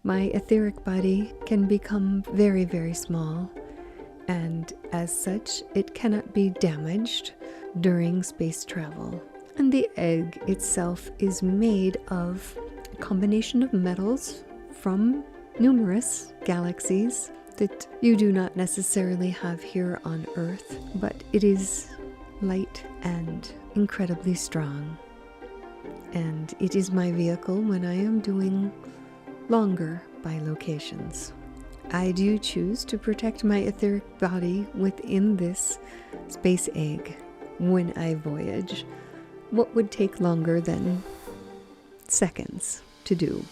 My etheric body can become very, very small, and as such, it cannot be damaged during space travel. And the egg itself is made of a combination of metals from numerous galaxies that you do not necessarily have here on Earth, but it is light and incredibly strong. And it is my vehicle when I am doing longer bilocations. I do choose to protect my etheric body within this space egg when I voyage. What would take longer than seconds to do?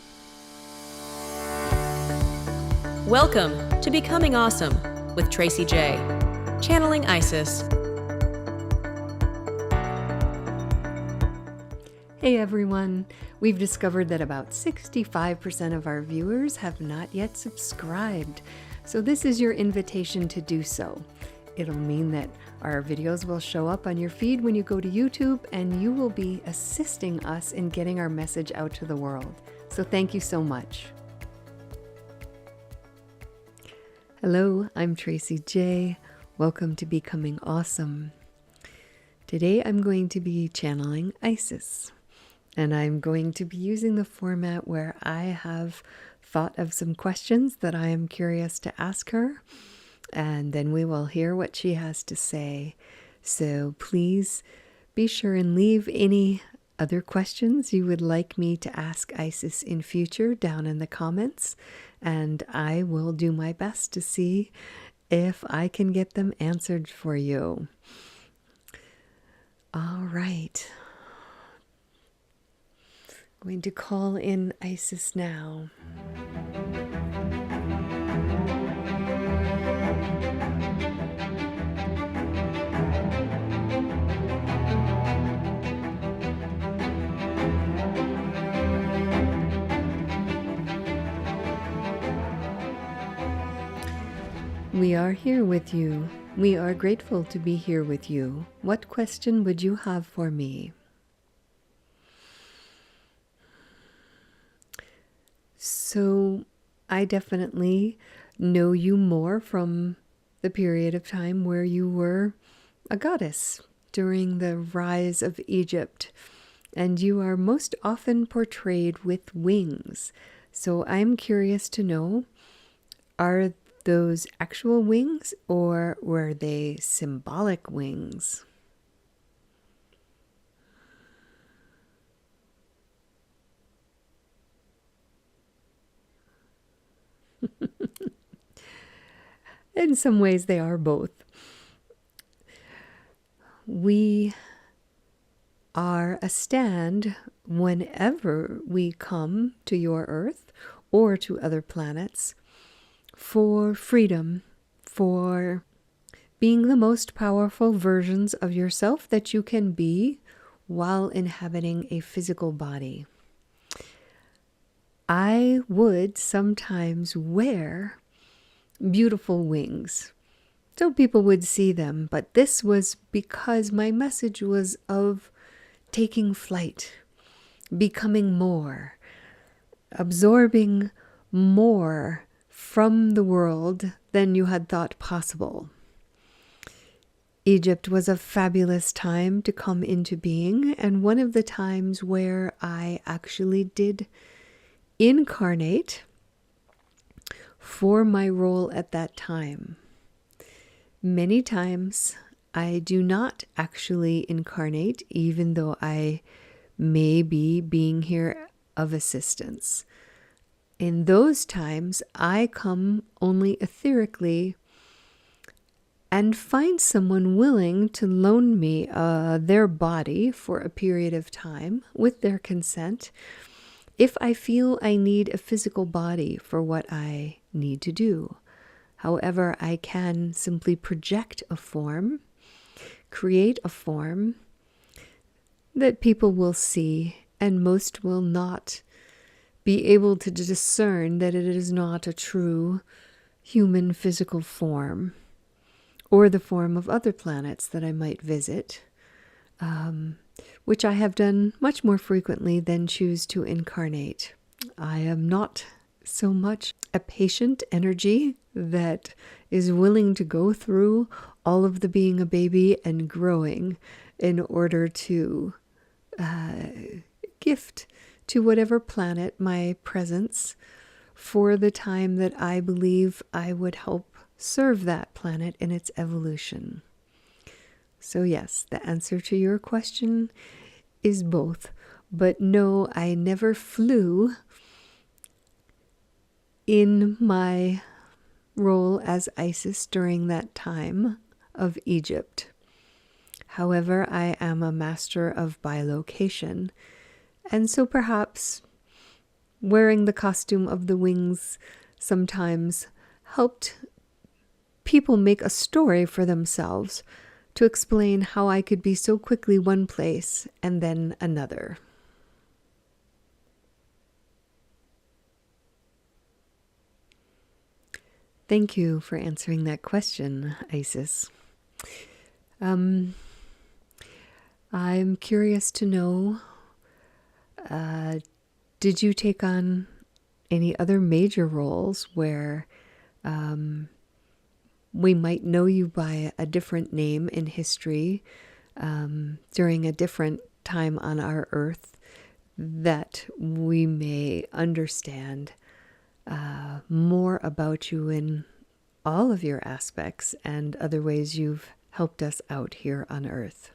Welcome to Becoming Awesome with Tracy J. Channeling Isis. Hey everyone! We've discovered that about 65% of our viewers have not yet subscribed. So this is your invitation to do so. It'll mean that our videos will show up on your feed when you go to YouTube, and you will be assisting us in getting our message out to the world. So thank you so much. Hello, I'm Tracy J. Welcome to Becoming Awesome. Today I'm going to be channeling Isis, and I'm going to be using the format where I have thought of some questions that I am curious to ask her, and then we will hear what she has to say. So please be sure and leave any other questions you would like me to ask Isis in future down in the comments, and I will do my best to see if I can get them answered for you. All right. I'm going to call in Isis now. We are here with you. We are grateful to be here with you. What question would you have for me? So, I definitely know you more from the period of time where you were a goddess during the rise of Egypt, and you are most often portrayed with wings. So I'm curious to know, are those actual wings, or were they symbolic wings? In some ways, they are both. We are a stand whenever we come to your Earth or to other planets for freedom, for being the most powerful versions of yourself that you can be while inhabiting a physical body. I would sometimes wear beautiful wings so people would see them, but this was because my message was of taking flight, becoming more, absorbing more from the world than you had thought possible. Egypt was a fabulous time to come into being, and one of the times where I actually did incarnate for my role at that time. Many times I do not actually incarnate, even though I may be being here of assistance. In those times, I come only etherically and find someone willing to loan me their body for a period of time with their consent if I feel I need a physical body for what I need to do. However, I can simply project a form, create a form that people will see, and most will not be able to discern that it is not a true human physical form, or the form of other planets that I might visit, which I have done much more frequently than choose to incarnate. I am not so much a patient energy that is willing to go through all of the being a baby and growing in order to gift to whatever planet my presence for the time that I believe I would help serve that planet in its evolution. So yes, the answer to your question is both. But no, I never flew in my role as Isis during that time of Egypt. However, I am a master of bilocation, and so perhaps wearing the costume of the wings sometimes helped people make a story for themselves to explain how I could be so quickly one place and then another. Thank you for answering that question, Isis. I'm curious to know, did you take on any other major roles where we might know you by a different name in history during a different time on our earth that we may understand more about you in all of your aspects and other ways you've helped us out here on earth?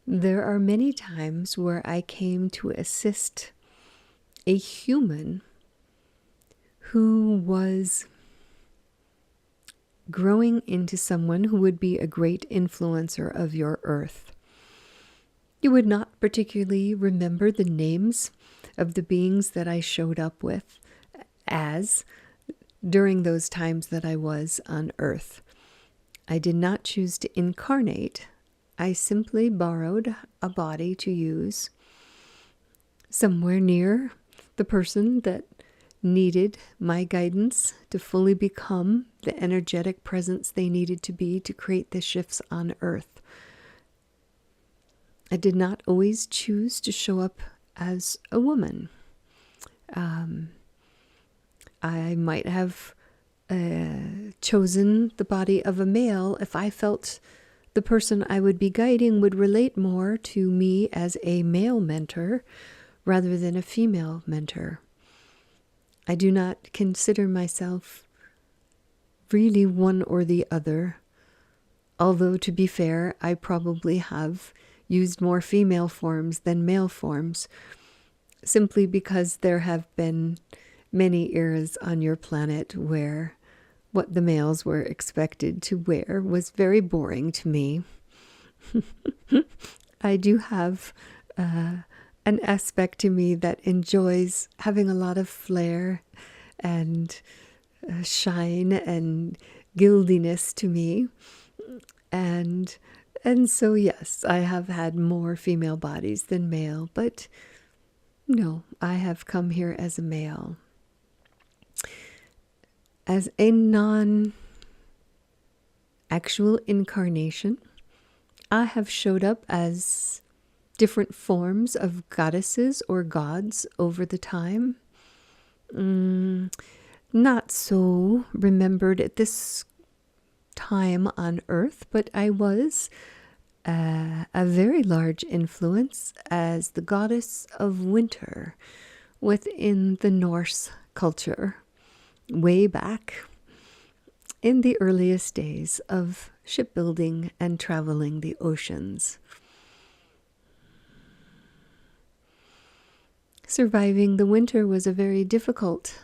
There are many times where I came to assist a human who was growing into someone who would be a great influencer of your earth. You would not particularly remember the names of the beings that I showed up with as during those times that I was on earth. I did not choose to incarnate. I simply borrowed a body to use somewhere near the person that needed my guidance to fully become the energetic presence they needed to be to create the shifts on earth. I did not always choose to show up as a woman. I might have chosen the body of a male if I felt the person I would be guiding would relate more to me as a male mentor rather than a female mentor. I do not consider myself really one or the other, although to be fair, I probably have used more female forms than male forms, simply because there have been many eras on your planet where what the males were expected to wear was very boring to me. I do have an aspect to me that enjoys having a lot of flair and shine and gildiness to me. And so, yes, I have had more female bodies than male, but no, I have come here as a male. As a non-actual incarnation, I have showed up as different forms of goddesses or gods over the time. Not so remembered at this time on Earth, but I was a very large influence as the goddess of winter within the Norse culture, way back in the earliest days of shipbuilding and traveling the oceans. Surviving the winter was a very difficult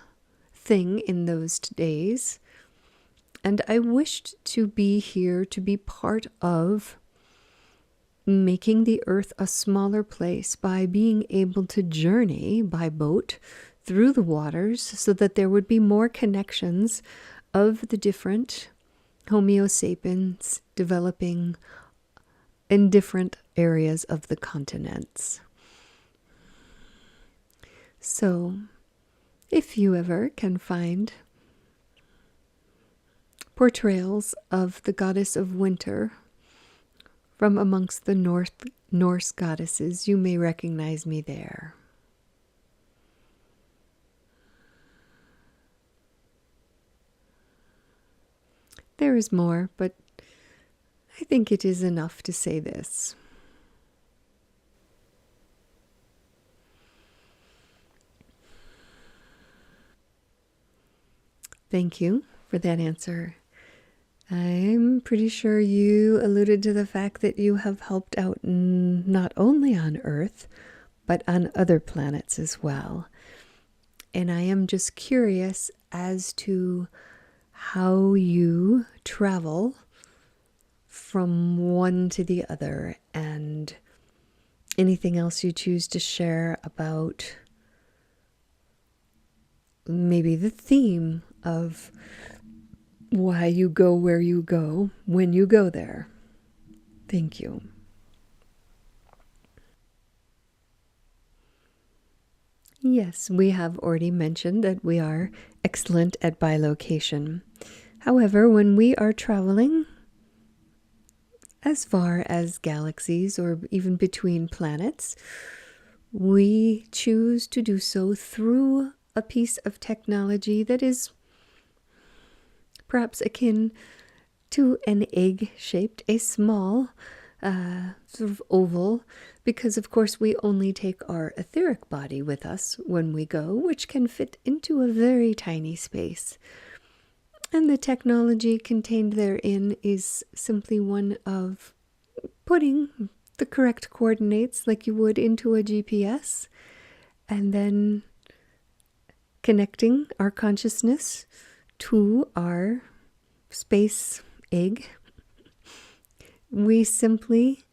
thing in those days, and I wished to be here to be part of making the earth a smaller place by being able to journey by boat through the waters so that there would be more connections of the different Homo sapiens developing in different areas of the continents. So, if you ever can find portrayals of the goddess of winter from amongst the Norse goddesses. You may recognize me there. There is more, but I think it is enough to say this. Thank you for that answer. I'm pretty sure you alluded to the fact that you have helped out not only on Earth, but on other planets as well. And I am just curious as to how you travel from one to the other, and anything else you choose to share about maybe the theme of why you go where you go when you go there. Thank you. Yes, we have already mentioned that we are excellent at bilocation. However, when we are traveling as far as galaxies or even between planets, we choose to do so through a piece of technology that is perhaps akin to an egg shaped, a small sort of oval, because of course we only take our etheric body with us when we go, which can fit into a very tiny space. And the technology contained therein is simply one of putting the correct coordinates like you would into a GPS, and then connecting our consciousness to our space egg. We simply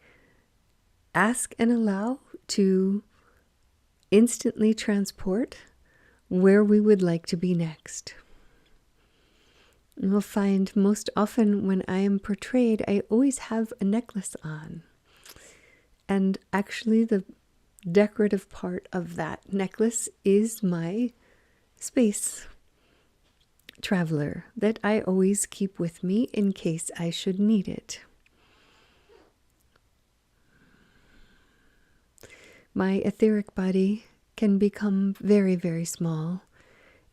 ask and allow to instantly transport where we would like to be next. You'll find most often when I am portrayed, I always have a necklace on. And actually the decorative part of that necklace is my space traveler that I always keep with me in case I should need it. My etheric body can become very, very small,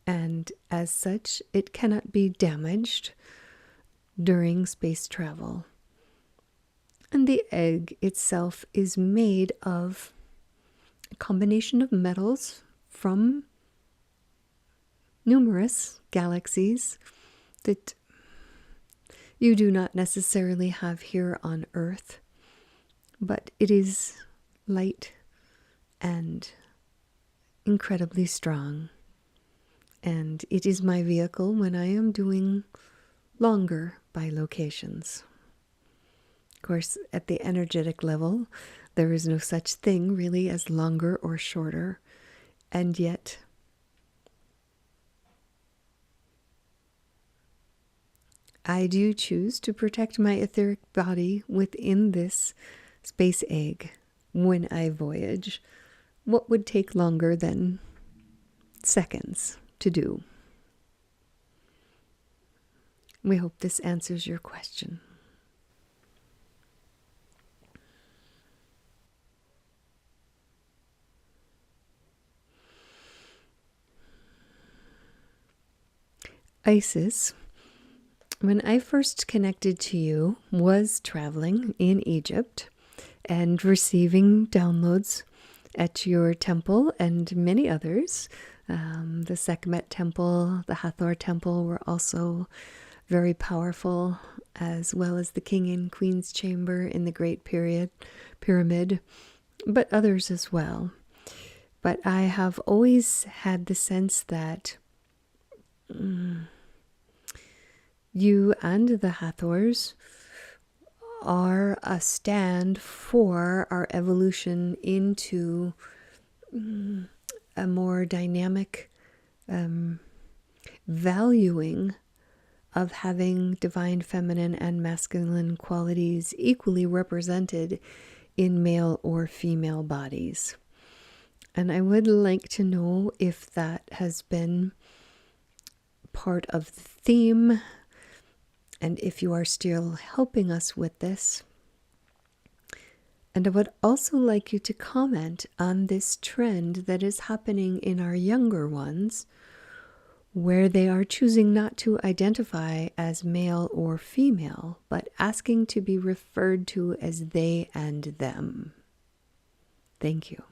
and as such, it cannot be damaged during space travel. And the egg itself is made of a combination of metals from numerous galaxies that you do not necessarily have here on Earth, but it is light and incredibly strong. And it is my vehicle when I am doing longer bilocations. Of course, at the energetic level, there is no such thing really as longer or shorter. And yet, I do choose to protect my etheric body within this space egg when I voyage. What would take longer than seconds to do? We hope this answers your question. Isis, when I first connected to you, was traveling in Egypt and receiving downloads at your temple and many others. The Sekhmet temple, the Hathor temple were also very powerful, as well as the king and queen's chamber in the Great Pyramid, but others as well. But I have always had the sense that you and the Hathors are a stand for our evolution into a more dynamic valuing of having divine feminine and masculine qualities equally represented in male or female bodies. And I would like to know if that has been part of the theme And if you are still helping us with this, and I would also like you to comment on this trend that is happening in our younger ones, where they are choosing not to identify as male or female, but asking to be referred to as they and them. Thank you.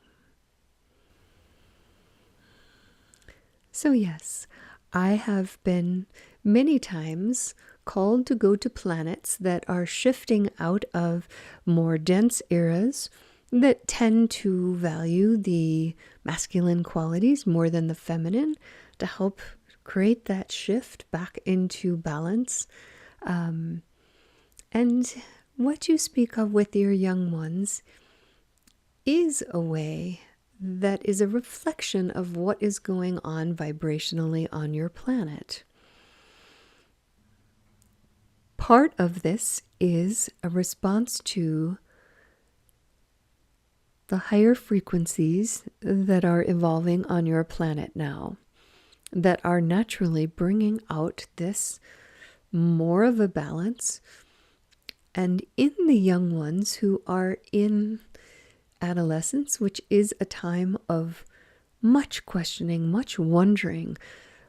So yes, I have been many times called to go to planets that are shifting out of more dense eras that tend to value the masculine qualities more than the feminine, to help create that shift back into balance. And what you speak of with your young ones is a way that is a reflection of what is going on vibrationally on your planet. Part of this is a response to the higher frequencies that are evolving on your planet now, that are naturally bringing out this more of a balance. And in the young ones who are in adolescence, which is a time of much questioning, much wondering,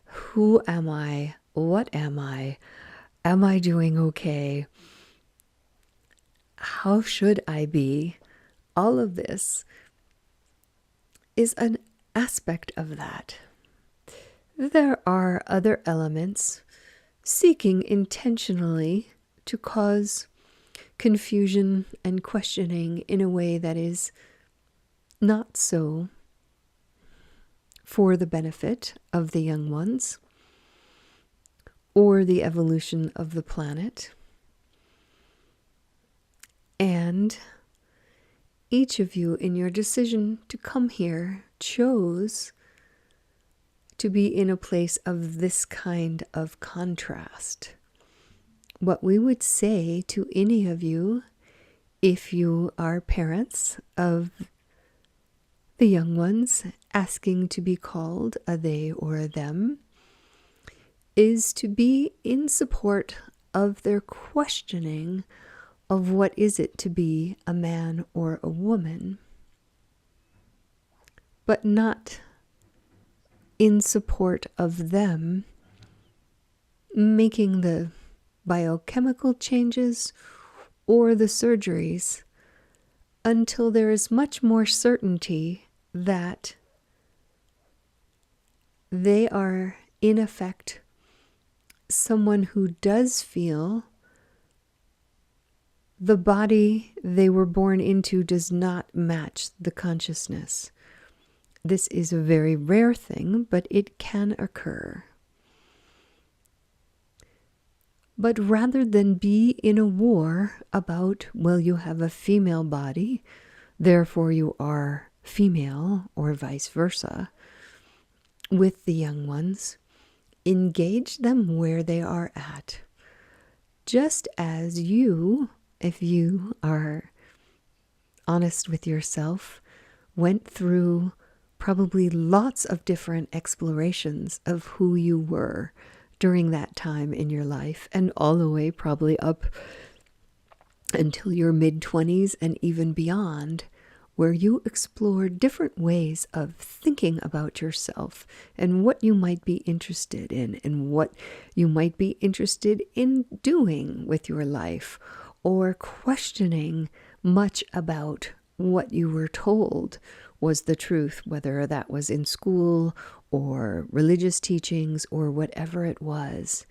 who am I? What am I? Am I doing okay? How should I be? All of this is an aspect of that. There are other elements seeking intentionally to cause confusion and questioning in a way that is not so for the benefit of the young ones or the evolution of the planet. And each of you, in your decision to come here, chose to be in a place of this kind of contrast. What we would say to any of you, if you are parents of the young ones asking to be called a they or a them, is to be in support of their questioning of what is it to be a man or a woman, but not in support of them making the biochemical changes or the surgeries until there is much more certainty that they are, in effect, someone who does feel the body they were born into does not match the consciousness. This is a very rare thing, but it can occur. But rather than be in a war about, well, you have a female body, therefore you are female, or vice versa, with the young ones, engage them where they are at. Just as you, if you are honest with yourself, went through probably lots of different explorations of who you were during that time in your life, and all the way probably up until your mid-20s and even beyond, where you explored different ways of thinking about yourself and what you might be interested in and what you might be interested in doing with your life, or questioning much about what you were told was the truth, whether that was in school or religious teachings or whatever it was.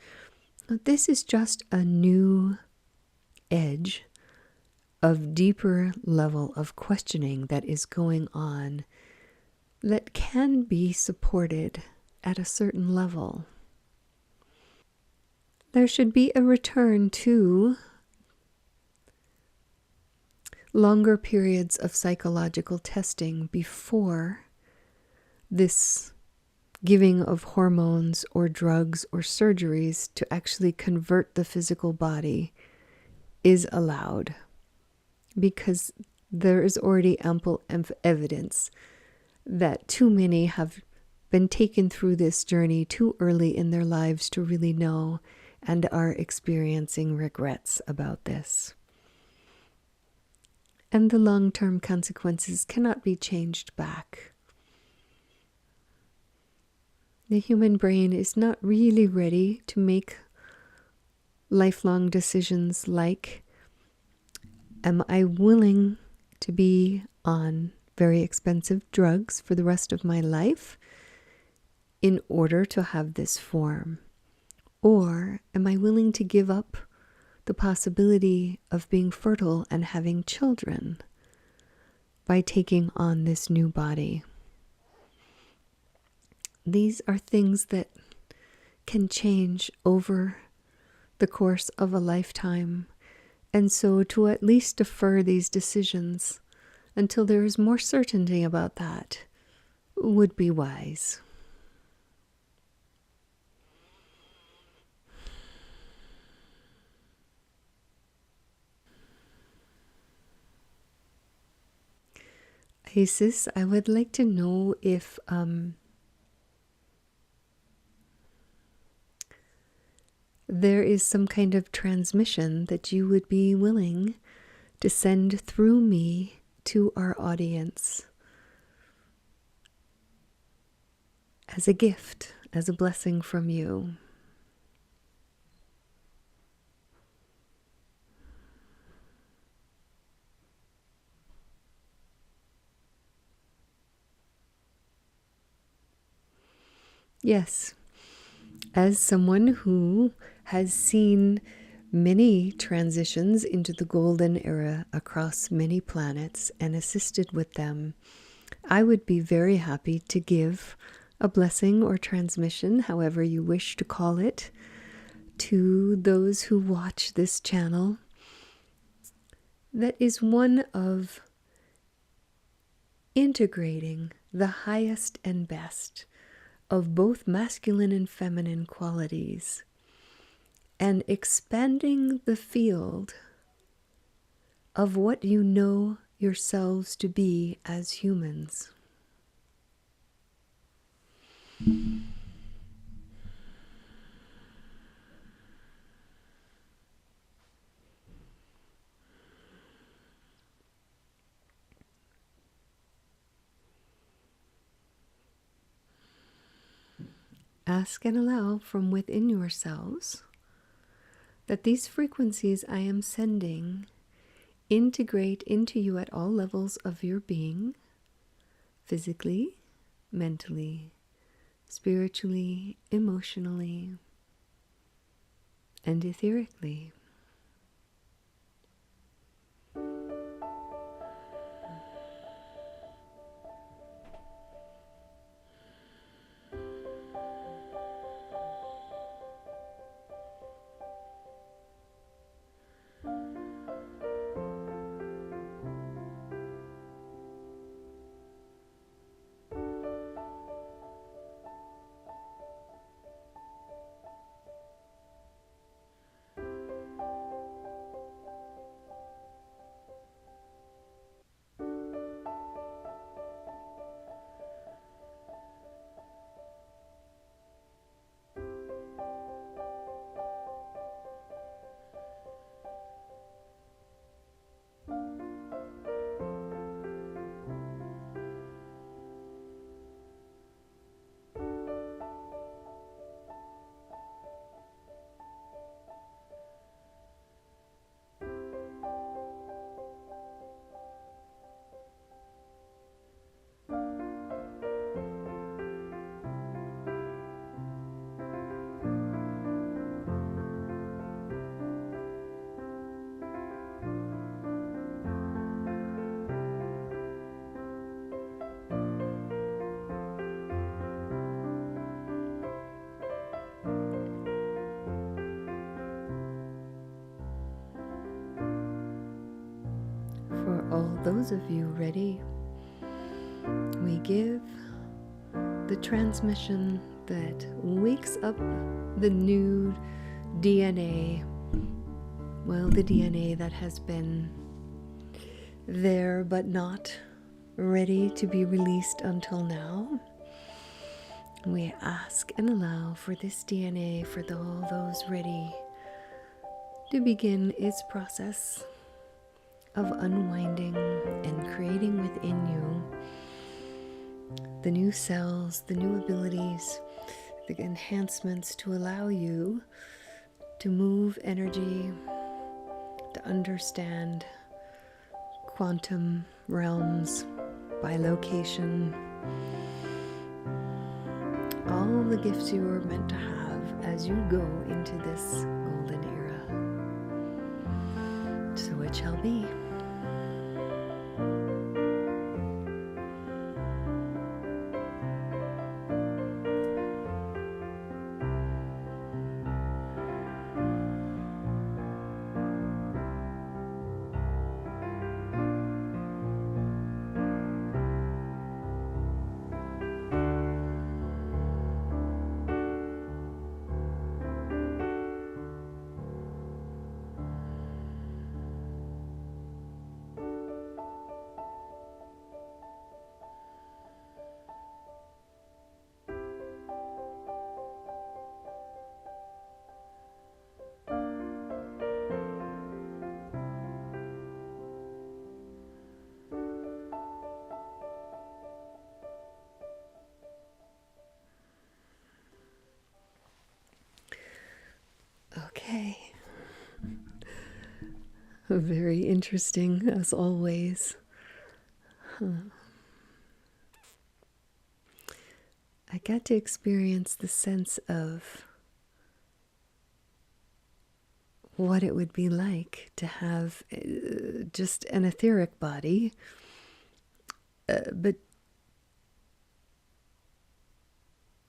This is just a new edge of deeper level of questioning that is going on that can be supported at a certain level. There should be a return to longer periods of psychological testing before this giving of hormones or drugs or surgeries to actually convert the physical body is allowed, because there is already ample evidence that too many have been taken through this journey too early in their lives to really know and are experiencing regrets about this. And the long-term consequences cannot be changed back. The human brain is not really ready to make lifelong decisions like, am I willing to be on very expensive drugs for the rest of my life in order to have this form? Or am I willing to give up the possibility of being fertile and having children by taking on this new body? These are things that can change over the course of a lifetime, and so to at least defer these decisions until there is more certainty about that would be wise. Isis, I would like to know if there is some kind of transmission that you would be willing to send through me to our audience as a gift, as a blessing from you. Yes, as someone who has seen many transitions into the golden era across many planets and assisted with them, I would be very happy to give a blessing or transmission, however you wish to call it, to those who watch this channel. That is one of integrating the highest and best of both masculine and feminine qualities and expanding the field of what you know yourselves to be as humans. Ask and allow from within yourselves that these frequencies I am sending integrate into you at all levels of your being, physically, mentally, spiritually, emotionally, and etherically. For all those of you ready, we give the transmission that wakes up the new DNA, well, the DNA that has been there but not ready to be released until now. We ask and allow for this DNA, for all those ready to begin its process of unwinding and creating within you the new cells, the new abilities, the enhancements to allow you to move energy, to understand quantum realms, bilocation, all the gifts you are meant to have as you go into this golden era. So it shall be. Okay. Very interesting, as always. I got to experience the sense of what it would be like to have just an etheric body, but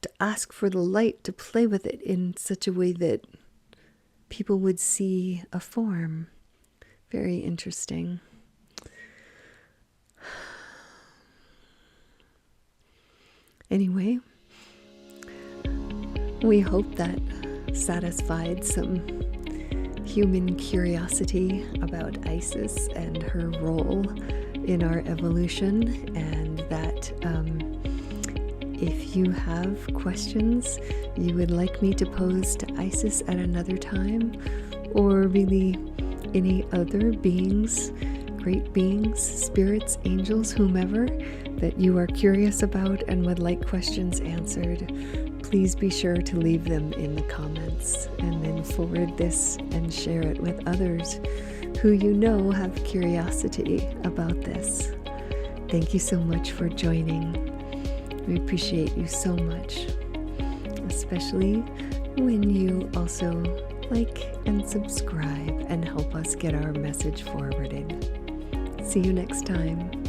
to ask for the light to play with it in such a way that people would see a form. Very interesting. Anyway, we hope that satisfied some human curiosity about Isis and her role in our evolution, and that if you have questions you would like me to pose to Isis at another time, or really any other beings, great beings, spirits, angels, whomever, that you are curious about and would like questions answered, please be sure to leave them in the comments, and then forward this and share it with others who you know have curiosity about this. Thank you so much for joining. We appreciate you so much, especially when you also like and subscribe and help us get our message forwarded. See you next time.